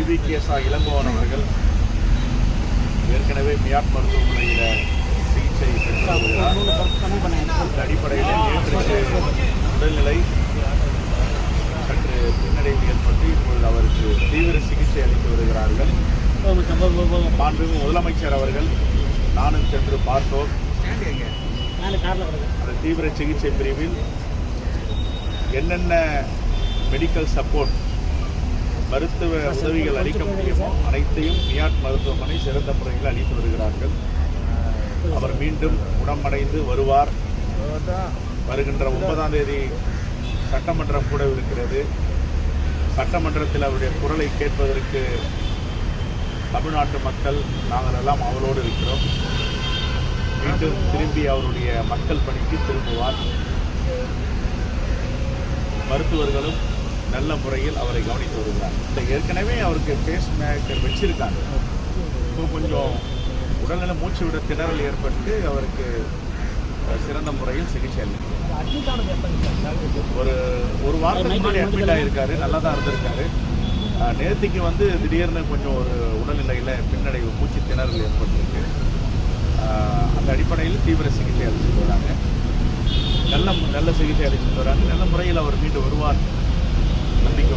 EVKSA Elangovan அவர்கள் ஏற்கனவே மியாட் மருத்துவமனையில் சிகிச்சை பெற்று வருகிறார். இந்த அடிப்படையில் நேற்று உடல்நிலை சற்று பின்னடைவு ஏற்பட்டு இப்பொழுது அவருக்கு தீவிர சிகிச்சை அளித்து வருகிறார்கள். மாண்புமிகு முதலமைச்சர் அவர்கள் நானும் சென்று பார்த்தோம். அந்த தீவிர சிகிச்சை பிரிவில் என்னென்ன மெடிக்கல் சப்போர்ட் மருத்துவ உதவிகள் அளிக்க முடியுமோ அனைத்தையும் மியாட் மருத்துவமனை சிறந்த முறையில் அளித்து வருகிறார்கள். அவர் மீண்டும் குணமடைந்து வருவார். வருகின்ற 9ஆம் தேதி சட்டமன்றம் கூட இருக்கிறது. சட்டமன்றத்தில் அவருடைய குரலை கேட்பதற்கு தமிழ்நாட்டு மக்கள் நாங்கள் எல்லாம் அவரோடு இருக்கிறோம். மீண்டும் திரும்பி அவருடைய மக்கள் பணிக்கு திரும்புவார். மருத்துவர்களும் நல்ல முறையில் அவரை கவனித்து வருகிறார். இந்த ஏற்கனவே அவருக்கு பேஸ் மேக்கர் வச்சிருக்காங்க. இப்போ கொஞ்சம் உடல்நல மூச்சு விட திணறல் ஏற்பட்டு அவருக்கு சிறந்த முறையில் சிகிச்சை அளிக்கிறார். ஒரு வாரத்துக்கு முன்னாடி அட்மிட் ஆகியிருக்காரு. நல்லா தான் இருந்திருக்காரு. நேற்றுக்கு திடீர்னு கொஞ்சம் ஒரு உடல்நிலையில் பின்னடைவு மூச்சு திணறல் ஏற்பட்டிருக்கு. அந்த அடிப்படையில் தீவிர சிகிச்சை அளிச்சுட்டு வராங்க. நல்ல சிகிச்சை அளிச்சுட்டு வராங்க. நல்ல முறையில் அவர் மீண்டு வருவார் நம்பிக்கை